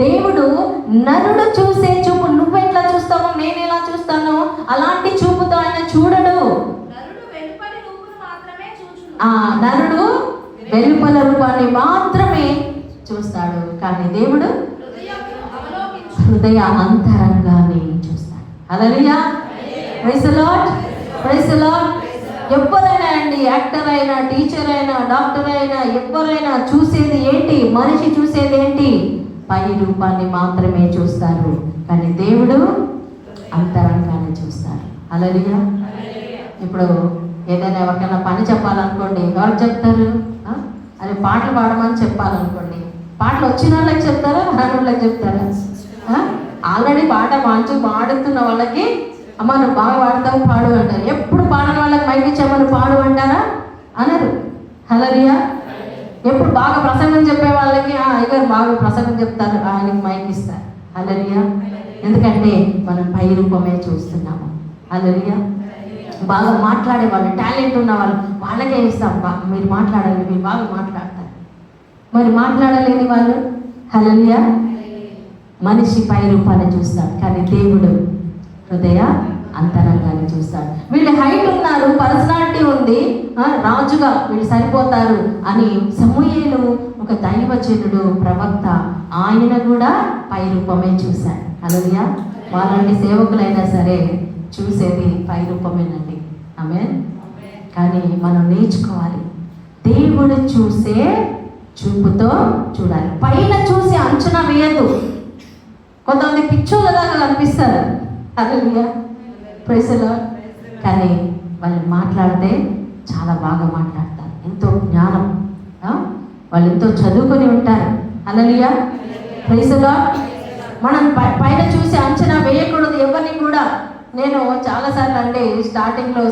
దేవుడు నరుడు చూసే చూపు, నువ్వెట్లా చూస్తావో నేను ఎలా చూస్తానో అలాంటి చూపుతో ఆయన చూడడు. నరుడు వెలుపల రూపాన్ని మాత్రమే చూస్తాడు, కానీ దేవుడు హృదయ అంతరంగాన్ని చూస్తాడు. Hallelujah, praise the Lord, praise the Lord. ఎవరైనా అండి, యాక్టర్ అయినా, టీచర్ అయినా, డాక్టర్ అయినా, ఎవరైనా చూసేది ఏంటి? మనిషి చూసేది ఏంటి? పై రూపాన్ని మాత్రమే చూస్తారు, కానీ దేవుడు అంతరంగాన్ని చూస్తారు. హల్లెలూయా. ఇప్పుడు ఏదైనా ఎవరికైనా పని చెప్పాలనుకోండి, ఎవరు చెప్తారు? అది పాటలు పాడమని చెప్పాలనుకోండి, పాటలు వచ్చిన వాళ్ళకి చెప్తారా, రాని వాళ్ళకి చెప్తారా? ఆల్రెడీ పాట మంచి పాడుతున్న వాళ్ళకి అమ్మ నువ్వు బాగా పాడతావు పాడు అంటారు. ఎప్పుడు పాడని వాళ్ళకి మైక్ ఇచ్చామని పాడు అంటారా? అనరు. హల్లెలూయా. ఎప్పుడు బాగా ప్రసంగం చెప్పే వాళ్ళకి అయ్యగారు బాగా ప్రసంగం చెప్తారు, ఆయనకి మైక్ ఇస్తారు. హల్లెలూయా. ఎందుకంటే మనం పై రూపమే చూస్తున్నాము. హల్లెలూయా. బాగా మాట్లాడే వాళ్ళు, టాలెంట్ ఉన్న వాళ్ళు, వాళ్ళకే ఇస్తాం, మీరు మాట్లాడాలి, మీరు బాగా మాట్లాడతారు. మరి మాట్లాడలేని వాళ్ళు, హల్లెలూయా, మనిషి పై రూపాన్ని చూస్తాడు, కానీ దేవుడు హృదయ అంతరంగాన్ని చూస్తాడు. వీళ్ళు హైట్ ఉన్నారు, పర్సనాలిటీ ఉంది, రాజుగా వీళ్ళు సరిపోతారు అని సమూయేలు ఒక దైవజనుడు, ప్రవక్త, ఆయన కూడా పై రూపమే చూశాడు. హల్లెలూయా. వాళ్ళంటి సేవకులైనా సరే చూసేది పై రూపమేనండి. ఆమేన్. కానీ మనం నేర్చుకోవాలి, దేవుడు చూసే చూపుతో చూడాలి. పైన చూసి అంచనా వేయద్దు. కొంతమంది పిచ్చోళ్ళలాగా కనిపిస్తారు. హల్లెలూయా, ప్రైజ్ ది లార్డ్. కానీ వాళ్ళు మాట్లాడితే చాలా బాగా మాట్లాడతారు, ఎంతో జ్ఞానం, వాళ్ళు ఎంతో చదువుకొని ఉంటారు. హల్లెలూయా, ప్రైజ్ ది లార్డ్. మనం పైన చూసి అంచనా వేయకూడదు ఎవరిని కూడా. నేను చాలాసార్లు అంటే స్టార్టింగ్లో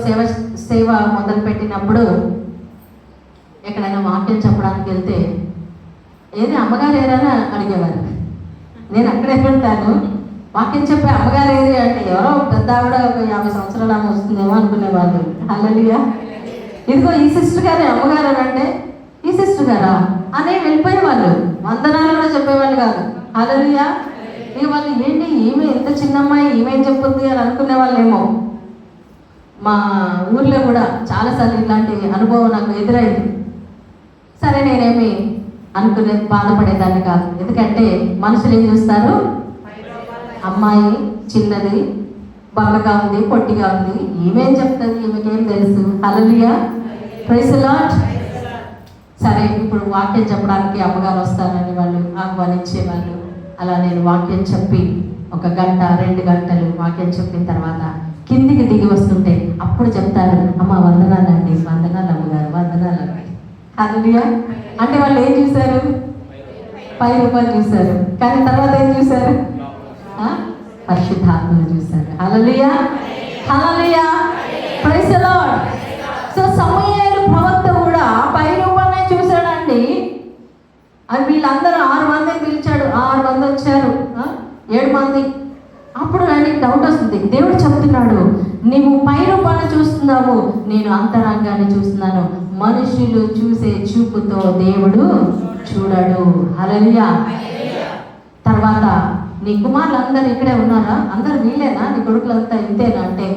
సేవ మొదలుపెట్టినప్పుడు ఎక్కడైనా వాక్యం చెప్పడానికి వెళ్తే ఏది అమ్మగారు ఏరైనా అడిగేవారు. నేను అక్కడే వెళ్తాను, వాక్యం చెప్పే అమ్మగారు ఏది అంటే ఎవరో పెద్ద ఆవిడ, 50 సంవత్సరాలు ఆమె వస్తుందేమో అనుకునేవాళ్ళు. హల్లెలూయా. ఇదిగో ఈ సిస్టర్ గారే అమ్మగారు అంటే, ఈ సిస్టర్ గారా అనే వెళ్ళిపోయేవాళ్ళు. వందనాలు కూడా చెప్పేవాళ్ళు కాదు. హల్లెలూయా. ఇక వాళ్ళు ఏంటి ఈమె ఎంత చిన్నమ్మాయి, ఈమెం చెప్పుద్ది అని అనుకునే వాళ్ళేమో. మా ఊర్లో కూడా చాలాసార్లు ఇలాంటి అనుభవం నాకు ఎదురైంది. సరే, నేనేమి అనుకునే బాధపడేదాన్ని కాదు. ఎందుకంటే మనుషులు ఏం చూస్తారు? అమ్మాయి చిన్నది, బక్కగా ఉంది, పొట్టిగా ఉంది, ఈమెం చెప్తుంది, ఈమెకేం తెలుసు. హల్లెలూయా, ప్రైజ్ ది లార్డ్. సరే, ఇప్పుడు వాక్యం చెప్పడానికి అమ్మగారు వస్తారని వాళ్ళు ఆహ్వానించేవాళ్ళు. అలా నేను వాక్యం చెప్పి 1 గంట 2 గంటలు వాక్యం చెప్పిన తర్వాత కిందికి దిగి వస్తుంటే అప్పుడు చెప్తారు, అమ్మ వందనాలండి, వందనాలు అమ్మగారు, వందనాలు అండి. హల్లెలూయా. అంటే వాళ్ళు ఏం చూశారు? పై రూపాయలు చూశారు, కానీ తర్వాత ఏం చూశారు? పరిశుద్ధాత్మను చూశారు. హల్లెలూయా, hallelujah, praise the lord. So సమూయేలు ప్రవక్త కూడా పై రూపాన్ని చూశాడండి. అది వీళ్ళందరూ 6 మందిని పిలిచాడు, 6 మంది వచ్చారు, 7 మంది. అప్పుడు నాకు డౌట్ వస్తుంది. దేవుడు చెప్తున్నాడు, నీవు పై రూపాన్ని చూస్తున్నావు, నేను అంతరంగాన్ని చూస్తున్నాను. మనుషులు చూసే చూపుతో దేవుడు చూడడు. హల్లెలూయా. తర్వాత నీ కుమారులు అందరు ఇక్కడే ఉన్నారా? అందరు వీళ్ళేనా? నీ కొడుకులంతా ఇంతేనా అంటే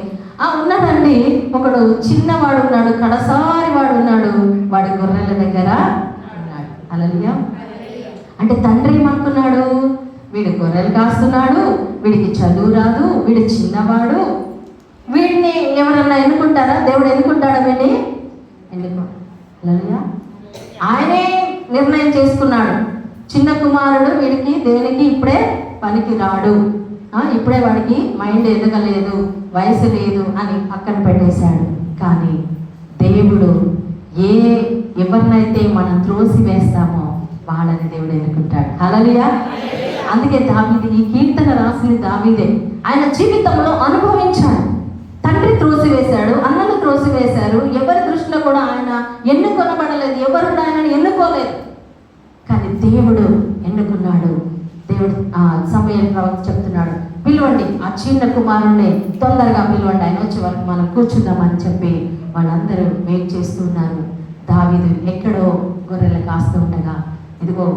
ఉన్నాడండి. ఒకడు చిన్నవాడు ఉన్నాడు, కడసారి వాడు ఉన్నాడు, వాడి గొర్రెల దగ్గర ఉన్నాడు. హల్లెలూయా. అంటే తండ్రి ఏమనుకున్నాడు? వీడు గొర్రెలు కాస్తున్నాడు, వీడికి చదువు రాదు, వీడు చిన్నవాడు, వీడిని ఎవరన్నా ఎన్నుకుంటారా? దేవుడు ఎన్నుకుంటాడా? వీడిని ఎన్నుకో. హల్లెలూయా. ఆయనే నిర్ణయం చేసుకున్నాడు, చిన్న కుమారుడు వీడికి దేనికి ఇప్పుడే పనికి రాడు, ఇప్పుడే వాడికి మైండ్ ఎదగలేదు, వయసు లేదు అని పక్కన పెట్టేశాడు. కానీ దేవుడు ఎవరినైతే మనం త్రోసి వేస్తామో వాళ్ళని దేవుడు ఎన్నుకుంటాడు. హల్లెలూయా. అందుకే దావీదు ఈ కీర్తన రాసింది దావీదే. ఆయన జీవితంలో అనుభవించాడు. తండ్రి త్రోసివేశాడు, అన్నలు త్రోసివేశారు, ఎవరి దృష్టిలో కూడా ఆయన ఎన్నుకొనబడలేదు, ఎవరు కూడా ఆయనను ఎన్నుకోలేదు. కానీ దేవుడు ఎన్నుకున్నాడు. దేవుడు సమూయేలు ప్రవక్త చెప్తున్నాడు, పిలవండి ఆ చిన్న కుమారుణ్ణి, తొందరగా పిలవండి, ఆయన వచ్చే వరకు మనం కూర్చుందామని చెప్పి వాళ్ళందరూ వెయిట్ చేస్తున్నారు. దావీదు ఎక్కడో గొర్రెలు కాస్తూ ఉండగా ఇదిగో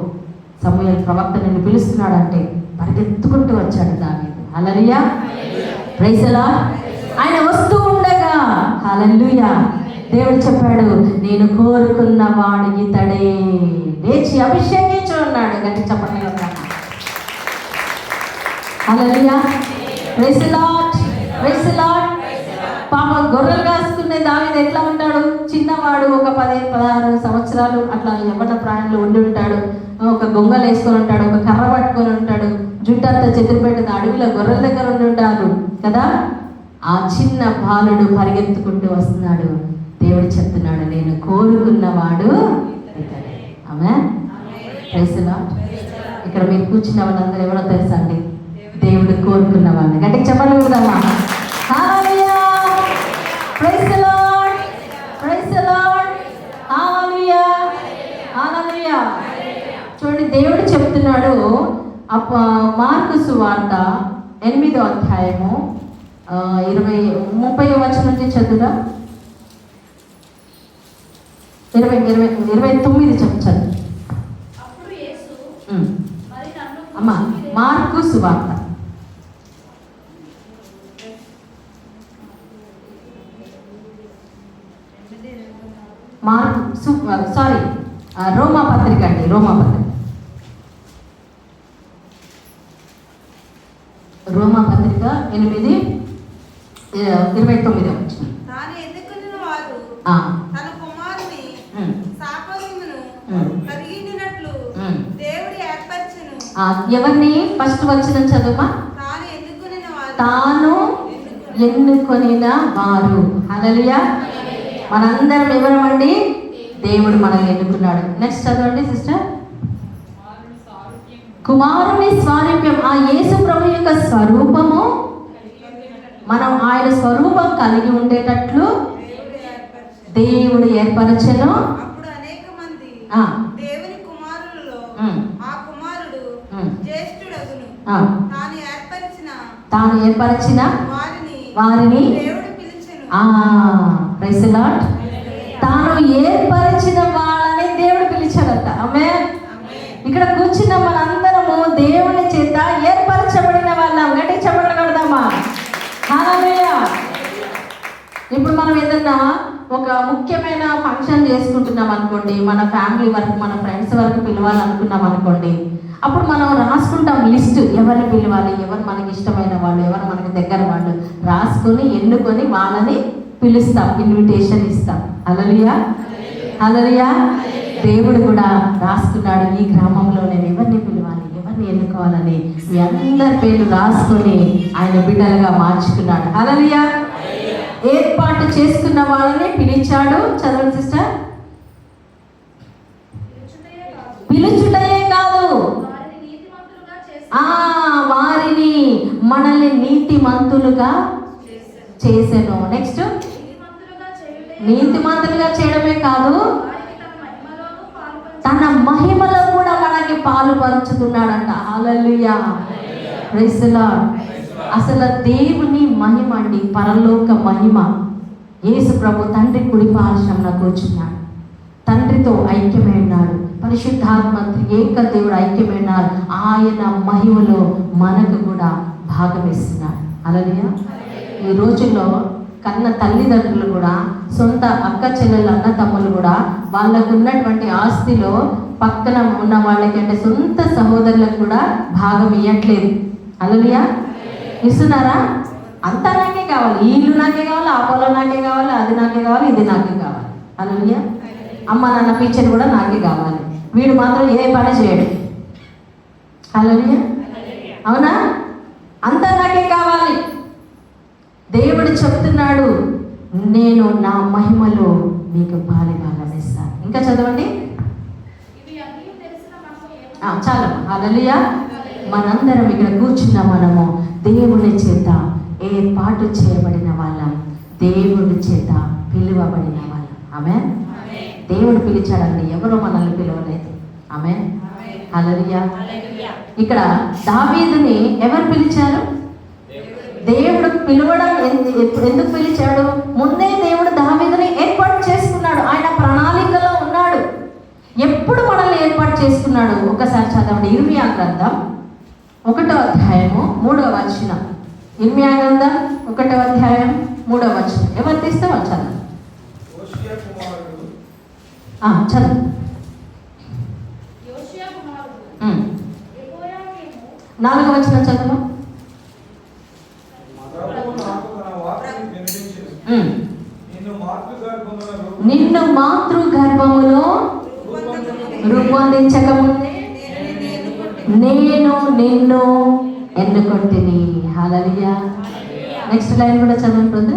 సమూయేలు ప్రవక్త నిన్ను పిలుస్తున్నాడంటే పరిగెత్తుకుంటూ వచ్చాడు దావీదు. హల్లెలూయా, ప్రైజ్ ది లార్డ్. ఆయన వస్తూ ఉండగా హల్లెలూయా దేవుడు చెప్పాడు, నేను కోరుకున్న వాడు ఇతడే, లేచి అభిషేకించు అన్నాడు. గట్టి చెప్పండి. Hallelujah, praise the Lord, praise the Lord. పాప గొర్రెలు కాసుకునే దావీదు ఎట్లా ఉంటాడు? చిన్నవాడు, ఒక 15-16 సంవత్సరాలు అట్లా యవ్వన ప్రాయంలో ఉండి ఉంటాడు. ఒక గొంగలు వేసుకొని ఉంటాడు, ఒక కర్ర పట్టుకొని ఉంటాడు, జుట్టు అంతా చెదిరి పెట్టిన అడవిలో గొర్రెల దగ్గర ఉండి ఉంటారు కదా. ఆ చిన్న బాలుడు పరిగెత్తుకుంటూ వస్తున్నాడు. దేవుడు చెప్తున్నాడు, నేను కోరుకున్నవాడు ఇతడే. ఆమేన్, ప్రైజ్ ది లార్డ్. ఇక్కడ మీరు కూర్చున్న వాళ్ళందరూ ఎవరో తెలుసా అండి? దేవుడు కోరుకున్నవాడు. గట్టిగా చెప్పండి కదమ్మా. Hallelujah, praise the Lord, praise the Lord. Hallelujah, hallelujah. చూడండి, దేవుడు చెప్తున్నాడు మార్కు సువార్త 8వ అధ్యాయము 30వ వచనం నుంచి చదువురా. 29 చెప్పారు అమ్మా. మార్కు సువార్త రోమా పత్రిక అండి, రోమా పత్రిక, రోమా పత్రిక 8:29 వచ్చిన. ఎవరిని? ఫస్ట్ వచ్చిన చదువుమా. తాను ఎన్నుకొనిన వారు. హల్లెలూయా. మనందరం ఎవరమండి? దేవుడు మనల్ని ఎన్నుకున్నాడు. నెక్స్ట్ చదవండి సిస్టర్. కుమారుని స్వారూప్యం, ఆ యేసు ప్రభు యొక్క స్వరూపము, మనం ఆయన స్వరూపం కలిగి ఉండేటట్లు దేవుడు ఏర్పరచెను. తాను ఏర్పరచిన వారిని ప్రైజ్ ది లార్డ్. తాను ఏర్పరిచిన వాళ్ళని దేవుడు పిలిచాడట. ఆమేన్. ఇక్కడ కూర్చున్న మనందరము దేవుని చేత ఏర్పరచబడిన వాళ్ళం. గట్టి చెప్పండి కొడదామా. హల్లెలూయా. ఇప్పుడు మనం ఏదన్నా ఒక ముఖ్యమైన ఫంక్షన్ చేసుకుంటున్నాం అనుకోండి, మన ఫ్యామిలీ వరకు, మన ఫ్రెండ్స్ వరకు పిలవాలనుకున్నాం అనుకోండి, అప్పుడు మనం రాసుకుంటాం లిస్ట్, ఎవరిని పిలవాలి, ఎవరు మనకి ఇష్టమైన వాళ్ళు, ఎవరు మనకి దగ్గర వాళ్ళు రాసుకొని ఎన్నుకొని వాళ్ళని పిలుస్తాం, ఇన్విటేషన్ ఇస్తాం. హల్లెలూయా, హల్లెలూయా. దేవుడు కూడా రాసుకున్నాడు, ఈ గ్రామంలో నేను ఎవరిని పిలవాలి, ఎవరిని ఎన్నుకోవాలని మీ అందరి పేర్లు రాసుకొని ఆయన బిడ్డలుగా మార్చుకున్నాడు. హల్లెలూయా. ఏర్పాటు చేసుకున్న వాళ్ళని పిలిచాడు. చదవండి సిస్టర్. పిలుచుటయే కాదు, వారిని మనల్ని నీతిమంతులుగా చేసెను. నెక్స్ట్, నీతిమంతులుగా చేయడమే కాదు, తన మహిమలో కూడా మనకి పాలు పంచుతున్నాడంట. హల్లెలూయా, ప్రైజ్ ది లార్డ్. అసలు దేవుని మహిమ అండి, పరలోక మహిమ. యేసు ప్రభు తండ్రి కుడి పార్శ్వమున కూర్చున్నాడు, తండ్రితో ఐక్యమై ఉన్నాడు, పరిశుద్ధాత్మ ఏక దేవుడు ఐక్యమై ఉన్నారు. ఆయన మహిమలో మనకు కూడా భాగం ఇస్తున్నాడు. హల్లెలూయా. ఈ రోజుల్లో కన్న తల్లిదండ్రులు కూడా, సొంత అక్క చెల్లెలు, అన్న తమ్ములు కూడా వాళ్ళకు ఉన్నటువంటి ఆస్తిలో పక్కన ఉన్న వాళ్ళకి, అంటే సొంత సహోదరులకు కూడా భాగం ఇవ్వట్లేదు. హల్లెలూయా. ఇస్తున్నారా? అంతా నాకే కావాలి, ఈ ఇల్లు నాకే కావాలి, ఆ పొలం నాకే కావాలి, అది నాకే కావాలి, ఇది నాకే కావాలి. హల్లెలూయా. అమ్మ నాన్న పిక్చర్ కూడా నాకే కావాలి, వీడు మాత్రం ఏ పని చేయడు. హల్లెలూయా, అవునా? అంతా నాకే కావాలి. దేవుడు చెప్తున్నాడు, నేను నా మహిమలో మీకు పాలిభాగం ఇస్తాను. ఇంకా చదవండి. చాలు. హల్లెలూయా. మనందరం ఇక్కడ కూర్చున్న మనము దేవుని చేత ఏర్పాటు చేయబడిన వాళ్ళం, దేవుడి చేత పిలువబడిన వాళ్ళం. ఆమేన్. దేవుడు పిలిచాడండి, ఎవరో మనల్ని పిలవలేదు. ఆమేన్, హల్లెలూయా. ఇక్కడ దావీదుని ఎవరు పిలిచారు? దేవుడు పిలవడం ఎందుకు పిలిచాడు? ముందే దేవుడు దావీదుని ఏర్పాటు చేసుకున్నాడు, ఆయన ప్రణాళికలో ఉన్నాడు. ఎప్పుడు మనల్ని ఏర్పాటు ఏర్పాటు చేసుకున్నాడు. ఒకసారి చదవండి. ఇర్మియా గ్రంథం 1వ అధ్యాయము 3వ వచనం. ఇర్మియా గ్రంథం 1వ అధ్యాయం 3వ వచనం. ఎవరు తీస్తే వాళ్ళు చదవండి. చదువు. 4వ వచనం చదువు. నిన్ను మాతృగర్భములో రూపొందించకముందే నేను నిన్ను ఎన్నుకొంటిని. హల్లెలూయా. నెక్స్ట్ లైన్ కూడా చదవండి.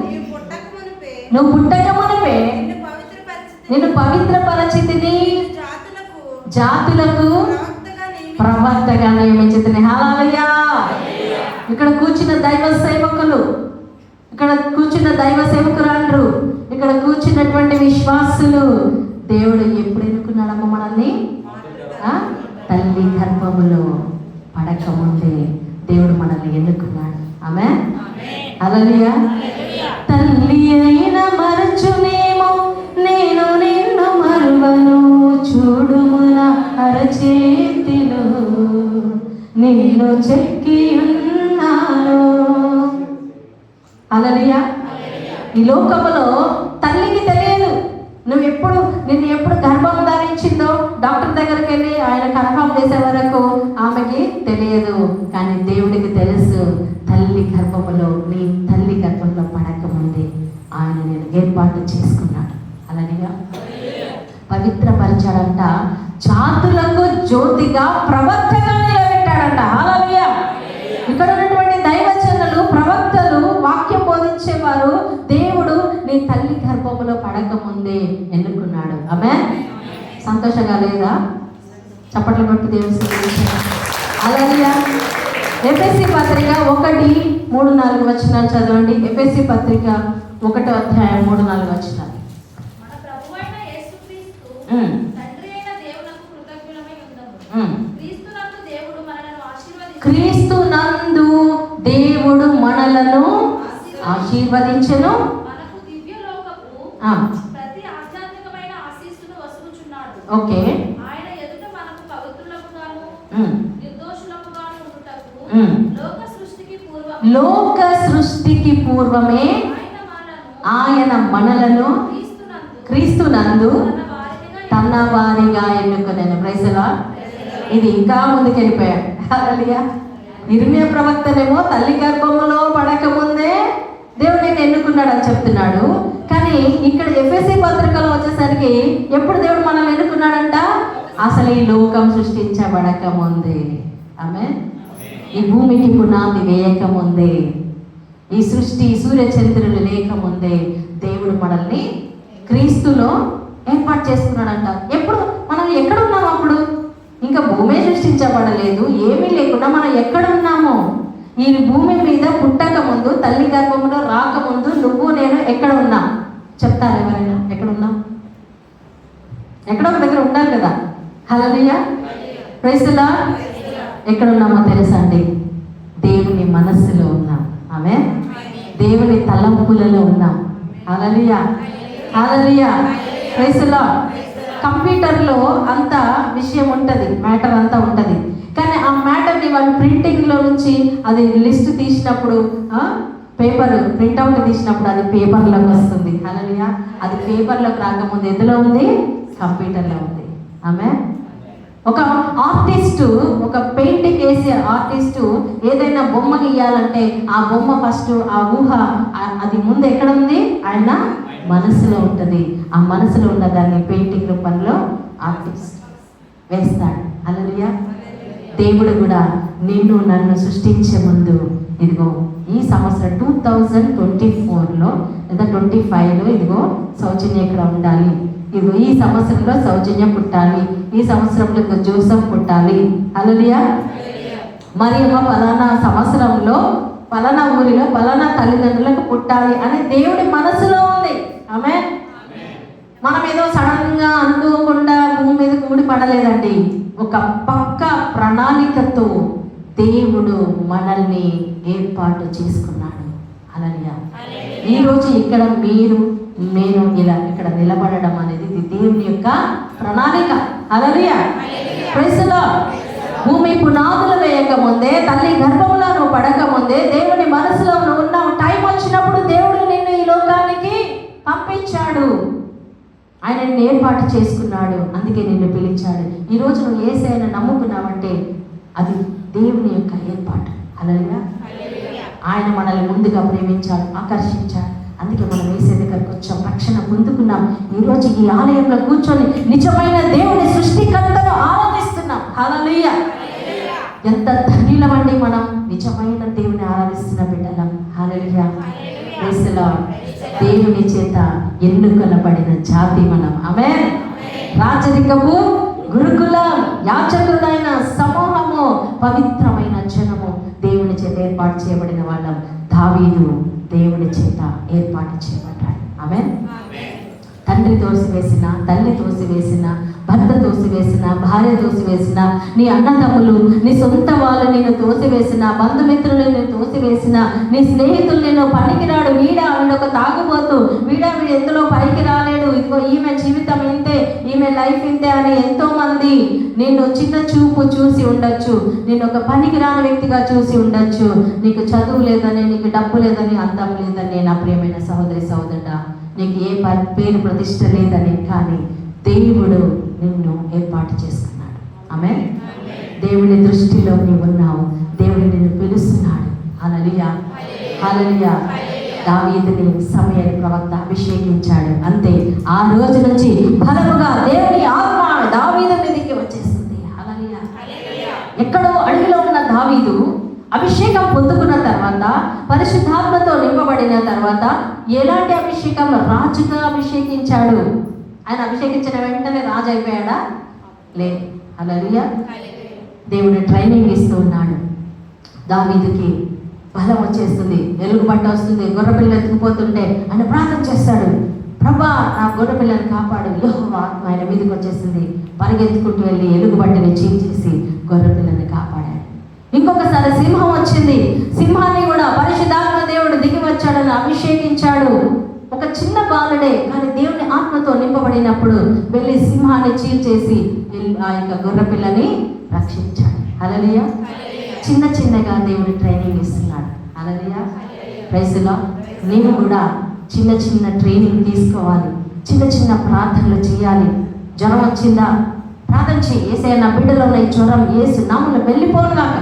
నువ్వు పుట్టక మునిపే నిన్ను పవిత్రపరచితిని, జాతులకు ప్రవక్తగా నియమించితిని. హల్లెలూయా. ఇక్కడ కూర్చున్న దైవ సేవకులు, ఇక్కడ కూర్చున్న దైవ సేవకురాండ్రు, ఇక్కడ కూర్చున్నటువంటి విశ్వాసులు, దేవుడు ఎప్పుడు ఎన్నుకున్నాడమ్మ మనల్ని? తల్లి గర్భములో పడకముందే దేవుడు మనల్ని ఎన్నుకున్నాడు. ఆమేన్. హల్లెలూయా. తల్లి అయిన మరచునేమో నేను నిన్ను మరువను, చూడుమున అరచేతిలో నిన్ను చెక్కి ఉన్నాను. హల్లెలూయా. ఈ లోకములో తల్లికి తెలియదు నిన్ను ఎప్పుడు గర్భం ధరించిందో డాక్టర్ దగ్గరికి వెళ్ళి ఆయన కన్ఫర్మ్ చేసే వరకు ఆమెకి తెలియదు. కానీ దేవుడికి తెలుసు. తల్లి గర్భములో, నీ తల్లి గర్భంలో పడకముందే ఆయన నేను ఏర్పాటు చేసుకున్నాడు. అలానిగా పవిత్రపరిచాడంట, జాతులకు జ్యోతిగా ప్రవక్తగా నిలబెట్టాడంట. హల్లెలూయా. ఇక్కడ ఉన్నటువంటి దైవజనులు, ప్రవక్తలు, వాక్యం బోధించేవారు దేవుడు నీ తల్లి గర్భములో పడకముందే ఎన్నుకున్నాడు. ఆమేన్. సంతోషంగా లేదా? చప్పట్లు కొట్టి దేవుని హల్లెలూయా. ఎఫెసీ పత్రిక 1:3-4 వచనాలు చదవండి. ఎఫెసీ పత్రిక 1వ అధ్యాయం 3-4 వచనాలు. క్రీస్తునందు దేవుడు మనలను ఆశీర్వదించెను. ఓకే. లోక సృష్టికి పూర్వమే ఆయన మనలను క్రీస్తునందు తన వారిగా ఎన్నుకునేను. Praise the lord. ఇది ఇంకా ముందుకు వెళ్ళిపోయాడు. హల్లెలూయా. ఇర్మియా ప్రవక్తనేమో తల్లి గర్భములో పడకముందే దేవుడు నేను ఎన్నుకున్నాడు అని చెప్తున్నాడు. కానీ ఇక్కడ ఎఫెసీ పత్రికలో వచ్చేసరికి ఎప్పుడు దేవుడు మనల్ని ఎన్నుకున్నాడంట? అసలు ఈ లోకం సృష్టించబడక ముందే. ఆమేన్. ఈ భూమికి పునాది వేయకముందే, ఈ సృష్టి సూర్యచంద్రులు లేకముందే దేవుడు మనల్ని క్రీస్తులో ఏర్పాటు చేసుకున్నాడంట. ఎప్పుడు మనం ఎక్కడ ఉన్నాం? అప్పుడు ఇంకా భూమి సృష్టించబడలేదు, ఏమీ లేకుండా మనం ఎక్కడ ఉన్నామో, ఈ భూమి మీద పుట్టక ముందు, తల్లి గర్భంలో రాకముందు నువ్వు నేను ఎక్కడ ఉన్నా చెప్తారు ఎవరైనా? ఎక్కడ ఉన్నాం? ఎక్కడో ఒక దగ్గర ఉండాలి కదా. హల్లెలూయా. Praise the Lord. ఎక్కడ ఉన్నామో తెలుసా అండి? దేవుని మనస్సులో ఉన్నాం. ఆమేన్. దేవుని తలంపులలో ఉన్నాం. Hallelujah. Hallelujah. Praise the Lord. కంప్యూటర్లో అంత విషయం ఉంటుంది, మ్యాటర్ అంతా ఉంటుంది. కానీ ఆ మ్యాటర్ని వాళ్ళు ప్రింటింగ్లో నుంచి అది లిస్ట్ తీసినప్పుడు, పేపర్ ప్రింట్అవుట్ తీసినప్పుడు అది పేపర్లోకి వస్తుంది. హల్లెలూయా. అది పేపర్లోకి రాకముందు ఎందులో ఉంది? కంప్యూటర్లో ఉంది. ఆమేన్. ఒక ఆర్టిస్టు, ఒక పెయింటింగ్ వేసే ఆర్టిస్టు ఏదైనా బొమ్మ గీయాలంటే ఆ బొమ్మ ఫస్ట్, ఆ ఊహ అది ముందు ఎక్కడ ఉంది? ఆయన మనసులో ఉంటుంది. ఆ మనసులో ఉన్న దాన్ని పెయింటింగ్ రూపంలో ఆర్టిస్ట్ వేస్తాడు. హల్లెలూయా. దేవుడు కూడా నిన్ను నన్ను సృష్టించే ముందు ఇదిగో ఈ సంవత్సరం 2024లో లేదా 25లో ఇదిగో సౌజన్య ఇక్కడ ఉండాలి, ఇదిగో ఈ సంవత్సరంలో సౌజన్య పుట్టాలి, ఈ సంవత్సరంలో ఇదిగో జోసెఫ్ పుట్టాలి. హల్లెలూయా. మరి పలానా సంవత్సరంలో పలానా ఊరిలో పలానా తల్లిదండ్రులకు పుట్టాలి అని దేవుడి మనసులో ఉంది. ఆమేన్. మనం ఏదో సడన్ గా అనుకోకుండా భూమి మీద కూడి పడలేదండి. ఒక పక్క ప్రణాళికతో దేవుడు మనల్ని ఏర్పాటు చేసుకున్నాడు. హల్లెలూయా. ఈరోజు ఇక్కడ మీరు నేను ఇలా ఇక్కడ నిలబడడం అనేది దేవుని యొక్క ప్రణాళిక. హల్లెలూయా, ప్రైజ్ ది లార్డ్. భూమి పునాదులు వేయక ముందే, తల్లి గర్భంలో నువ్వు పడక ముందే దేవుని మనసులో నువ్వు ఉన్నావు. టైం వచ్చినప్పుడు దేవుడు నిన్ను ఈ లోకానికి పంపించాడు. ఆయన నిన్ను ఏర్పాటు చేసుకున్నాడు, అందుకే నిన్ను పిలిచాడు. ఈరోజు నువ్వు యేసయ్యను నమ్ముకున్నావంటే అది దేవుని యొక్క ఏర్పాటు. హల్లెలూయా. ఆయన మనల్ని ముందుగా ప్రేమించాడు, ఆకర్షించాడు. అందుకే మనం యేసయ్య దగ్గరకు వచ్చాం, రక్షణ పొందుకున్నాం. ఈరోజు ఈ ఆలయంలో కూర్చొని నిజమైన దేవుని సృష్టికర్తను ఆరాధిస్తున్నాం. హల్లెలూయా. ఎంత ధన్యులమండి మనం, నిజమైన దేవుని ఆరాధిస్తున్న బిడ్డలం. హల్లెలూయా, ప్రైజ్ ది లార్డ్. దేవుని చేత ఎన్నుకొనబడిన జాతి మనం. ఆమేన్. రాజరికము, గురుకులం, యాజకులైన సమూహము, పవిత్రమైన జనము, దేవుని చేత ఏర్పాటు చేయబడిన వాళ్ళం. దావీదు దేవుని చేత ఏర్పాటు చేయబడ్డాడు. ఆమేన్. తండ్రి తోసివేసిన, తల్లి తోసివేసిన, భర్త తోసివేసిన, భార్య తోసివేసిన, నీ అన్నదమ్ములు, నీ సొంత వాళ్ళు నేను తోసివేసిన, బంధుమిత్రులు నేను తోసివేసిన, నీ స్నేహితులు నేను పనికిరాడు, వీడొక తాగుబోతు, వీడు ఎందులో పైకి రాలేడు, ఇదిగో ఈమె జీవితం ఇంతే, ఈమె లైఫ్ ఇంతే అని ఎంతో మంది నిన్ను చిన్న చూపు చూసి ఉండొచ్చు, నేను ఒక పనికి రాని వ్యక్తిగా చూసి ఉండొచ్చు, నీకు చదువు లేదని, నీకు డబ్బు లేదని, అందం లేదని. నా ప్రియమైన సహోదరి సహోదరుడా, నీకు ఏ పేరు ప్రతిష్ట లేదని, కానీ దేవుడు నిన్ను ఏర్పాటు చేసుకున్నాడు. ఆమేన్. దేవుని దృష్టిలో నీవు ఉన్నావు, దేవుడు నిన్ను పిలుస్తున్నాడు. హల్లెలూయా, హల్లెలూయా. దావీదుని సమూయేలు ప్రవక్త అభిషేకించాడు, అంతే. ఆ రోజు నుంచి బలముగా దేవుని ఆత్మ దావీదు మీదకి వచ్చేస్తుంది. హల్లెలూయా. ఎక్కడో అడవిలో ఉన్న దావీదు అభిషేకం పొందుకున్న తర్వాత, పరిశుద్ధాత్మతో నింపబడిన తర్వాత, ఎలాంటి అభిషేకం? రాజుగా అభిషేకించాడు. ఆయన అభిషేకించిన వెంటనే రాజు అయిపోయాడా? లేదు. హల్లెలూయా. దేవుడు ట్రైనింగ్ ఇస్తూ ఉన్నాడు. దావీదుకి బలం వచ్చేస్తుంది, ఎలుగుబంట వస్తుంది, గొర్రెపిల్ల ఎత్తుకుపోతుంటే ఆయన ప్రార్థన చేస్తాడు, ప్రభా నా గొర్రెపిల్లని కాపాడు. యెహోవా ఆత్మ ఆయన మీదకి వచ్చేసింది, పరిగెత్తుకుంటూ వెళ్ళి ఎలుగుబంటిని చీల్చేసి గొర్రెపిల్లని కాపాడాడు. ఇంకొకసారి సింహం వచ్చింది, సింహాన్ని కూడా పరిశుద్ధాత్మ దేవుడు దిగి వచ్చాడని అభిషేకించాడు. ఒక చిన్న బాలుడే, కానీ దేవుని ఆత్మతో నింపబడినప్పుడు వెళ్ళి సింహాన్ని చీల్చేసి ఆ యొక్క గొర్రెపిల్లని రక్షించాడు. హల్లెలూయా. చిన్న చిన్నగా దేవుడు ట్రైనింగ్ ఇస్తున్నాడు. హల్లెలూయా, ప్రైజ్ ది లార్డ్. నేను కూడా చిన్న చిన్న ట్రైనింగ్ తీసుకోవాలి, చిన్న చిన్న ప్రార్థనలు చేయాలి. జ్వరం వచ్చిందా? ప్రార్థన చేయి. యేసయ్య నా బిడ్డలో ఉన్న ఈ జ్వరం యేసు నామములో వెళ్ళిపోనుగాక.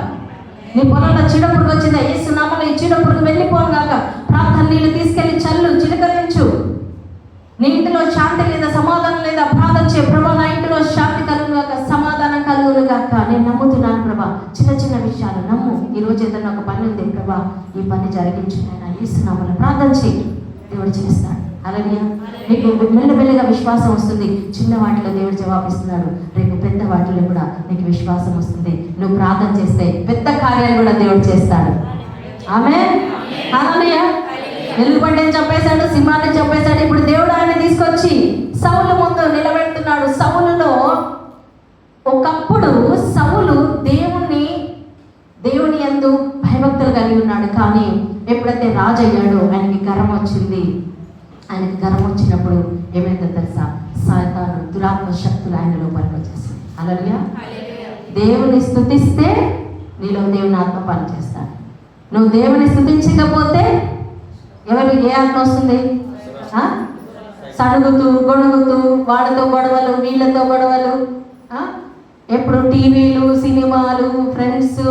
నీ పొలంలో చీడపురుగు వచ్చిందా? యేసు నామములో ఈ చీడపురుగు వెళ్ళిపోనుగాక. ప్రార్థన నీళ్ళు తీసుకెళ్లి చల్లు, చిలకరించు. నీ ఇంటిలో శాంతి లేదా, సమాధానం లేదా, ప్రార్థన చేయి. ప్రభా నా ఇంటిలో శాంతి కలుగుగాక, సమాధానం కలుగుగాక. నేను నమ్ముతున్నాను ప్రభా, చిన్న చిన్న విషయాలు నమ్ము. ఈరోజు ఏదైనా ఒక పని ఉంది ప్రభా, ఈ పని జరిగించు నాయనా, యేసు నామములో ప్రార్థన చేయి, దేవుడు చేస్తాడు. హల్లెలూయా. నీకు మెల్లమెల్లగా విశ్వాసం వస్తుంది. చిన్న వాటిలో దేవుడు జవాబిస్తున్నాడు, రేపు పెద్ద వాటిలో కూడా నీకు విశ్వాసం వస్తుంది. నువ్వు ప్రార్థన చేస్తే పెద్ద కార్యాలు కూడా దేవుడు చేస్తాడు. ఆమేన్. హల్లెలూయా. ఎలుగుబంటిని చంపేశాడు, సింహాన్ని చంపేశాడు. ఇప్పుడు దేవుడు ఆయన తీసుకొచ్చి సౌలు ముందు నిలబెడుతున్నాడు. సౌలులో ఒకప్పుడు సౌలు దేవుని యందు భయభక్తులు కలిగి ఉన్నాడు, కానీ ఎప్పుడైతే రాజు అయ్యాడో ఆయనకి గర్వం వచ్చింది. ఆయనకి గర్వం వచ్చినప్పుడు ఏమైందో తెలుసా? సాతాను, దురాత్మ శక్తులు ఆయన లోపలికి వచ్చేస్తాయి. హల్లెలూయా. దేవుని స్తుతిస్తే నీలో దేవుని ఆత్మ పనిచేస్తాడు. నువ్వు దేవుని స్తుతించకపోతే ఏ ఆత్మ వస్తుంది? సడుగుతూ గొడుగుతూ, వాళ్ళతో గొడవలు, వీళ్ళతో గొడవలు, ఎప్పుడు టీవీలు, సినిమాలు, ఫ్రెండ్స్,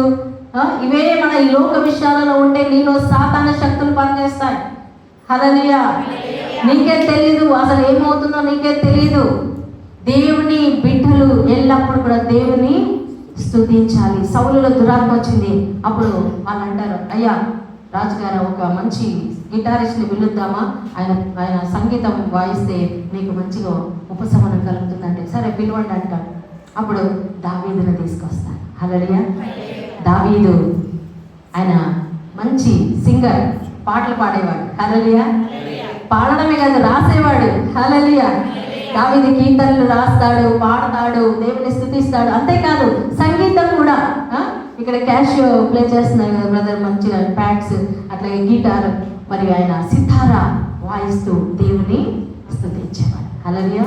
ఇవే మన ఈ లోక విషయాలలో ఉంటే నీలో సాతాన శక్తులు పనిచేస్తాయి. హల్లెలూయా. నీకే తెలీదు అసలు ఏమవుతుందో, నీకే తెలీదు. దేవుని బిడ్డలు ఎల్లప్పుడు కూడా దేవుని స్తుతించాలి. సౌలులో దురాత్మ వచ్చింది. అప్పుడు వాళ్ళు అంటారు, అయ్యా రాజుగారు ఒక మంచి గిటారిస్ట్ని పిలుద్దామా, ఆయన సంగీతం వాయిస్తే నీకు మంచిగా ఉపశమనం కలుగుతుందంటే, సరే పిలవండి అంటాడు. అప్పుడు దావీదును తీసుకొస్తాను. హల్లెలూయా. దావీదు ఆయన మంచి సింగర్, పాటలు పాడేవాడు. హల్లెలూయా. పాడడమే కాదు, రాసేవాడు. హల్లెలూయా. దావీదు కీర్తనలు రాస్తాడు, పాడతాడు, దేవుని స్తుతిస్తాడు. అంతేకాదు సంగీతం కూడా. ఇక్కడ క్యాషియో ప్లే చేస్తున్నారు కదా బ్రదర్, మంచిగా ప్యాడ్స్, అట్లాగే గిటార్, మరియు ఆయన సితారా వాయిస్తూ దేవుని స్తుతించేవాడు. హల్లెలూయా.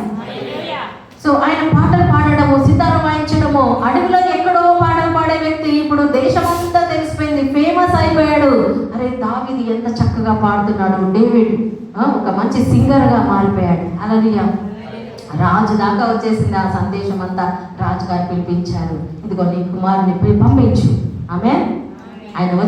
సో సో ఆయన పాటలు పాడడము, సితారం వాయించడము, అడవిలో ఎక్కడో పాటలు పాడే వ్యక్తి ఇప్పుడు దేశమంతా తెలిసిపోయింది, ఫేమస్ అయిపోయాడు. అరే దావీదు ఎంత చక్కగా పాడుతున్నాడు, డేవిడ్ ఒక మంచి సింగర్గా మారిపోయాడు. హల్లెలూయా. రాజు దాకా వచ్చేసింది ఆ సందేశం అంతా. రాజుగారు పిలిపించారు, ఇదిగో నీ కుమారుని పంపించు. ఆమెన్. ఆయన